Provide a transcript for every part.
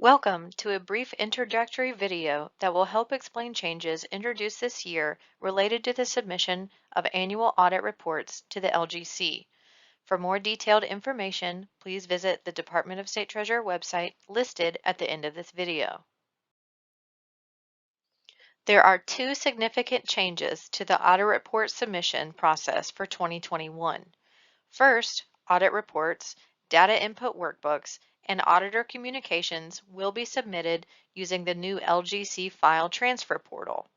Welcome to a brief introductory video that will help explain changes introduced this year related to the submission of annual audit reports to the LGC. For more detailed information, please visit the Department of State Treasurer website listed at the end of this video. There are two significant changes to the audit report submission process for 2021. First, audit reports, data input workbooks, and auditor communications will be submitted using the new LGC file transfer portal.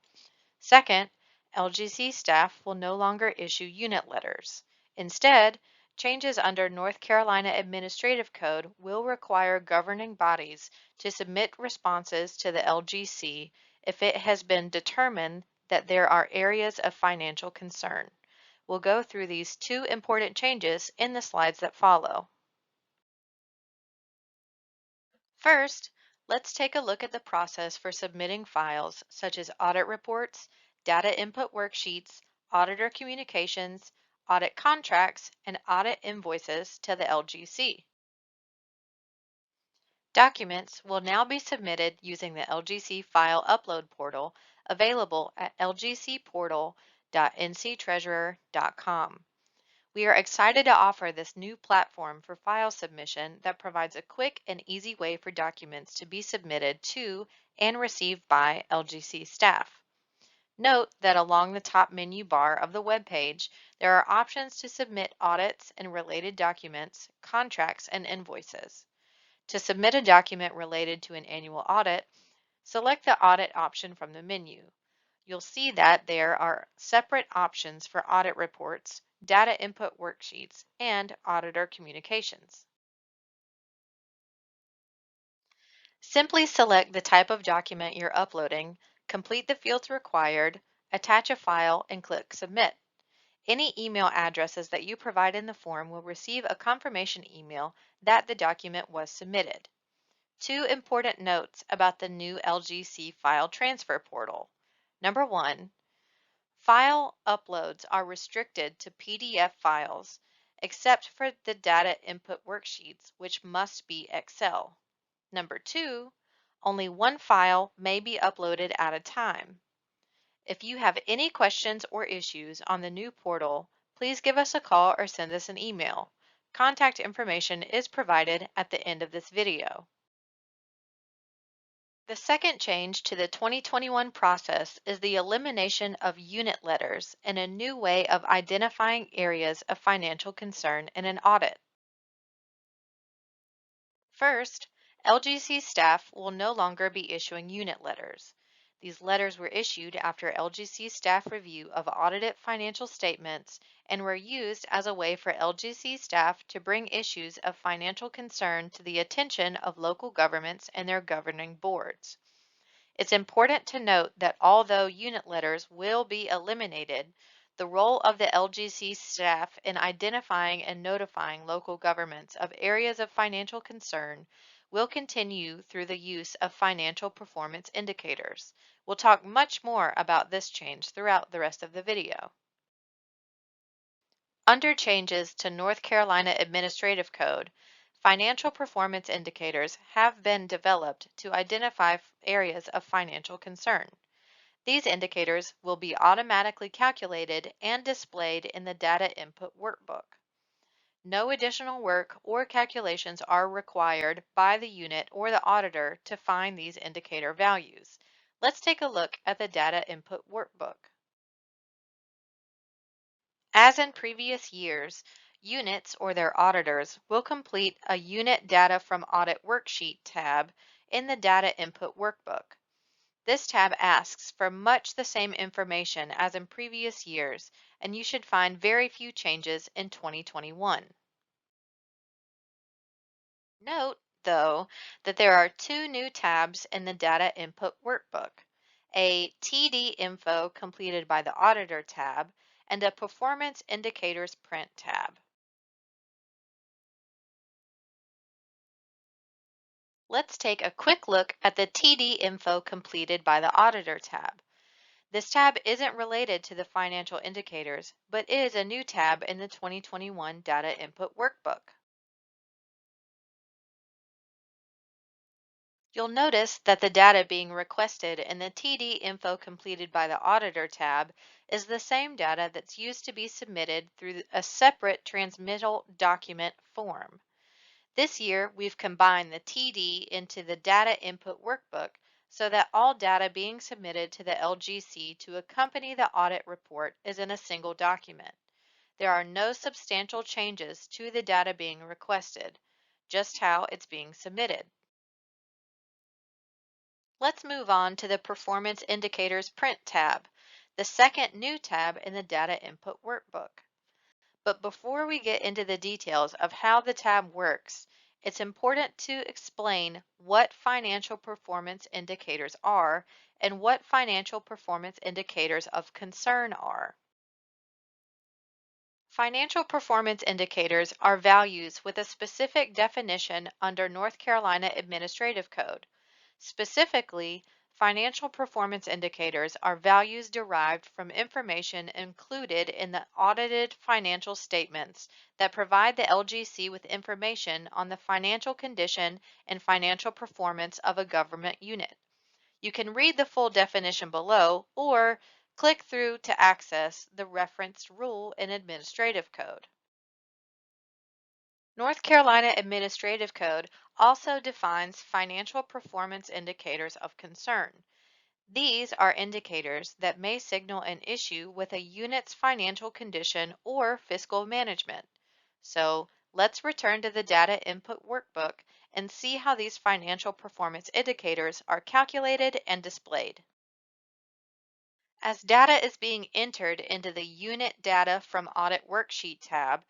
Second, LGC staff will no longer issue unit letters. Instead, changes under North Carolina Administrative Code will require governing bodies to submit responses to the LGC if it has been determined that there are areas of financial concern. We'll go through these two important changes in the slides that follow. First, let's take a look at the process for submitting files such as audit reports, data input worksheets, auditor communications, audit contracts, and audit invoices to the LGC. Documents will now be submitted using the LGC file upload portal available at lgcportal.nctreasurer.com. We are excited to offer this new platform for file submission that provides a quick and easy way for documents to be submitted to and received by LGC staff. Note that along the top menu bar of the web page, there are options to submit audits and related documents, contracts, and invoices. To submit a document related to an annual audit, select the audit option from the menu. You'll see that there are separate options for audit reports, data input worksheets, and auditor communications. Simply select the type of document you're uploading, complete the fields required, attach a file, and click Submit. Any email addresses that you provide in the form will receive a confirmation email that the document was submitted. Two important notes about the new LGC file transfer portal. Number one, file uploads are restricted to PDF files, except for the data input worksheets, which must be Excel. Number two, only one file may be uploaded at a time. If you have any questions or issues on the new portal, please give us a call or send us an email. Contact information is provided at the end of this video. The second change to the 2021 process is the elimination of unit letters and a new way of identifying areas of financial concern in an audit. First, LGC staff will no longer be issuing unit letters. These letters were issued after LGC staff review of audited financial statements and were used as a way for LGC staff to bring issues of financial concern to the attention of local governments and their governing boards. It's important to note that although unit letters will be eliminated, the role of the LGC staff in identifying and notifying local governments of areas of financial concern will continue through the use of financial performance indicators. We'll talk much more about this change throughout the rest of the video. Under changes to North Carolina Administrative Code, financial performance indicators have been developed to identify areas of financial concern. These indicators will be automatically calculated and displayed in the data input workbook. No additional work or calculations are required by the unit or the auditor to find these indicator values. Let's take a look at the data input workbook. As in previous years, units or their auditors will complete a Unit Data from Audit Worksheet tab in the Data Input Workbook. This tab asks for much the same information as in previous years, and you should find very few changes in 2021. Note, though, that there are two new tabs in the Data Input Workbook, a TD Info completed by the Auditor tab and a Performance Indicators Print tab. Let's take a quick look at the TD Info completed by the Auditor tab. This tab isn't related to the financial indicators, but is a new tab in the 2021 Data Input Workbook. You'll notice that the data being requested in the TD Info Completed by the Auditor tab is the same data that's used to be submitted through a separate transmittal document form. This year, we've combined the TD into the Data Input Workbook so that all data being submitted to the LGC to accompany the audit report is in a single document. There are no substantial changes to the data being requested, just how it's being submitted. Let's move on to the Performance Indicators Print tab, the second new tab in the Data Input Workbook. But before we get into the details of how the tab works, it's important to explain what financial performance indicators are and what financial performance indicators of concern are. Financial performance indicators are values with a specific definition under North Carolina Administrative Code. Specifically, financial performance indicators are values derived from information included in the audited financial statements that provide the LGC with information on the financial condition and financial performance of a government unit. You can read the full definition below or click through to access the referenced rule in Administrative Code. North Carolina Administrative Code also defines financial performance indicators of concern. These are indicators that may signal an issue with a unit's financial condition or fiscal management. So let's return to the Data Input Workbook and see how these financial performance indicators are calculated and displayed. As data is being entered into the Unit Data from Audit Worksheet tab,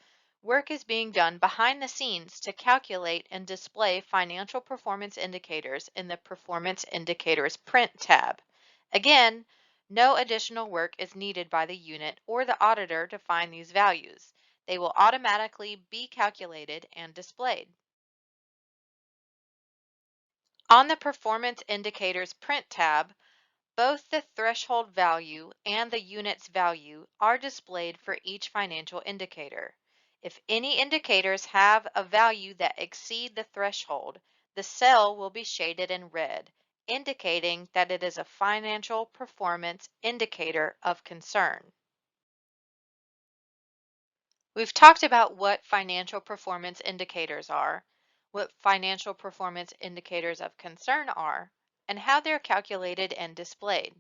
work is being done behind the scenes to calculate and display financial performance indicators in the Performance Indicators Print tab. Again, no additional work is needed by the unit or the auditor to find these values. They will automatically be calculated and displayed. On the Performance Indicators Print tab, both the threshold value and the unit's value are displayed for each financial indicator. If any indicators have a value that exceed the threshold, the cell will be shaded in red, indicating that it is a financial performance indicator of concern. We've talked about what financial performance indicators are, what financial performance indicators of concern are, and how they're calculated and displayed.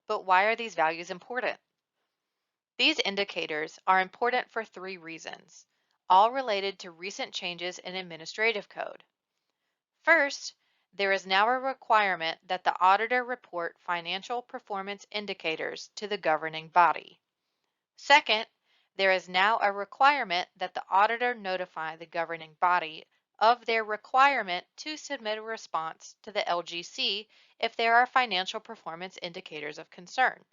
But why are these values important? These indicators are important for three reasons, all related to recent changes in administrative code. First, there is now a requirement that the auditor report financial performance indicators to the governing body. Second, there is now a requirement that the auditor notify the governing body of their requirement to submit a response to the LGC if there are financial performance indicators of concern.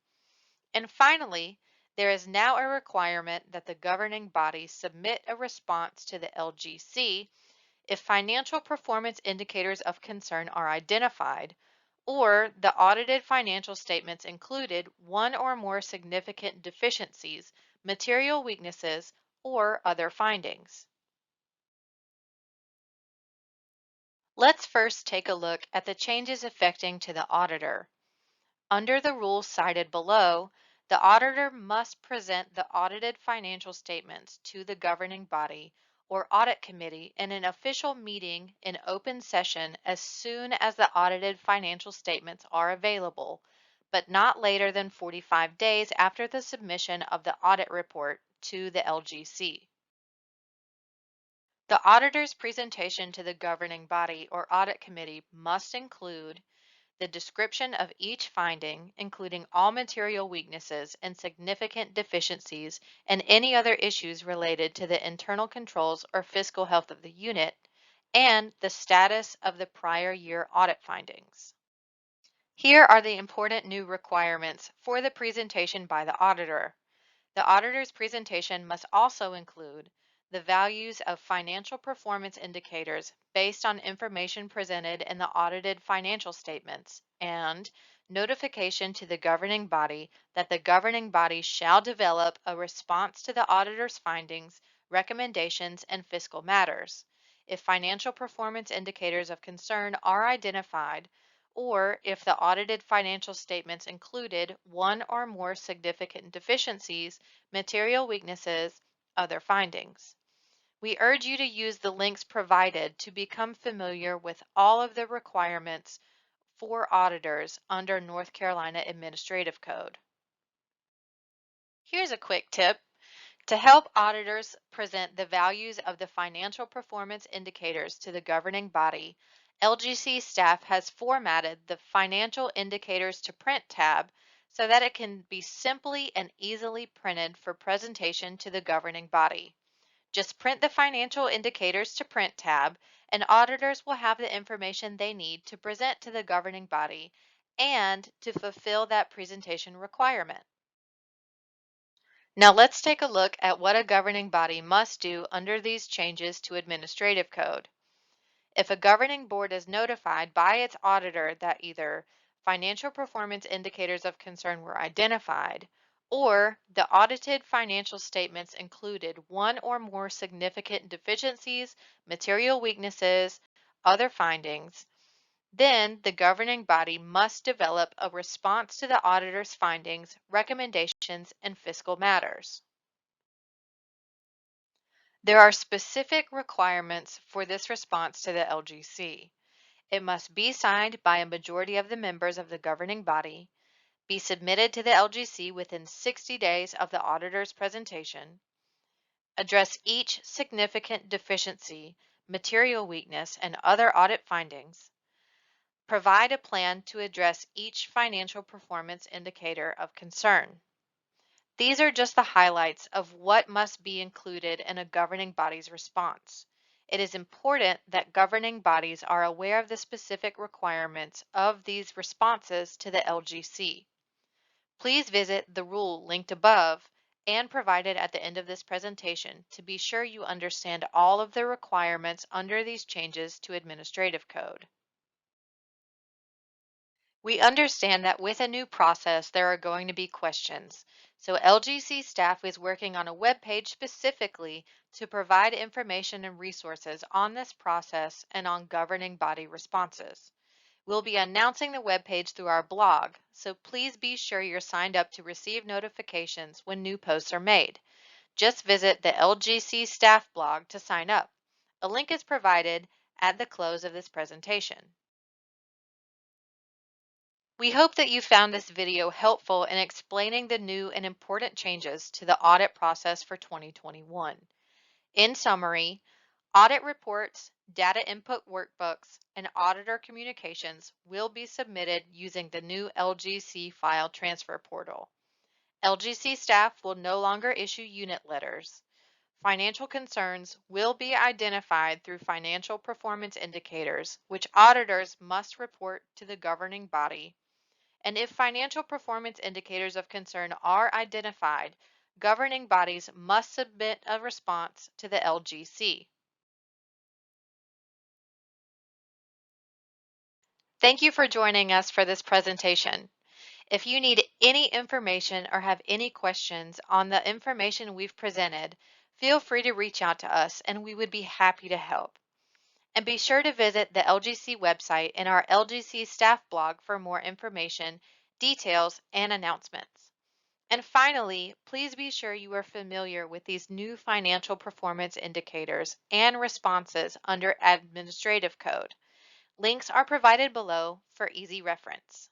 And finally, there is now a requirement that the governing body submit a response to the LGC if financial performance indicators of concern are identified or the audited financial statements included one or more significant deficiencies, material weaknesses, or other findings. Let's first take a look at the changes affecting to the auditor. Under the rules cited below, the auditor must present the audited financial statements to the governing body or audit committee in an official meeting in open session as soon as the audited financial statements are available, but not later than 45 days after the submission of the audit report to the LGC. The auditor's presentation to the governing body or audit committee must include the description of each finding, including all material weaknesses and significant deficiencies and any other issues related to the internal controls or fiscal health of the unit, and the status of the prior year audit findings. Here are the important new requirements for the presentation by the auditor. The auditor's presentation must also include the values of financial performance indicators based on information presented in the audited financial statements and notification to the governing body that the governing body shall develop a response to the auditor's findings, recommendations, and fiscal matters. if financial performance indicators of concern are identified, or if the audited financial statements included one or more significant deficiencies, material weaknesses, other findings. We urge you to use the links provided to become familiar with all of the requirements for auditors under North Carolina Administrative Code. Here's a quick tip. To help auditors present the values of the financial performance indicators to the governing body, LGC staff has formatted the Financial Indicators to Print tab so that it can be simply and easily printed for presentation to the governing body. Just print the Financial Indicators to Print tab, and auditors will have the information they need to present to the governing body and to fulfill that presentation requirement. Now let's take a look at what a governing body must do under these changes to Administrative Code. If a governing board is notified by its auditor that either financial performance indicators of concern were identified or the audited financial statements included one or more significant deficiencies, material weaknesses, other findings, then the governing body must develop a response to the auditor's findings, recommendations, and fiscal matters. There are specific requirements for this response to the LGC. It must be signed by a majority of the members of the governing body, be submitted to the LGC within 60 days of the auditor's presentation, address each significant deficiency, material weakness, and other audit findings, provide a plan to address each financial performance indicator of concern. These are just the highlights of what must be included in a governing body's response. It is important that governing bodies are aware of the specific requirements of these responses to the LGC. Please visit the rule linked above and provided at the end of this presentation to be sure you understand all of the requirements under these changes to Administrative Code. We understand that with a new process, there are going to be questions. So LGC staff is working on a web page specifically to provide information and resources on this process and on governing body responses. We'll be announcing the web page through our blog, so please be sure you're signed up to receive notifications when new posts are made. Just visit the LGC staff blog to sign up. A link is provided at the close of this presentation. We hope that you found this video helpful in explaining the new and important changes to the audit process for 2021. In summary, audit reports, data input workbooks, and auditor communications will be submitted using the new LGC file transfer portal. LGC staff will no longer issue unit letters. Financial concerns will be identified through financial performance indicators, which auditors must report to the governing body. And if financial performance indicators of concern are identified, governing bodies must submit a response to the LGC. Thank you for joining us for this presentation. If you need any information or have any questions on the information we've presented, feel free to reach out to us and we would be happy to help. And be sure to visit the LGC website and our LGC staff blog for more information, details, and announcements. And finally, please be sure you are familiar with these new financial performance indicators and responses under Administrative Code. Links are provided below for easy reference.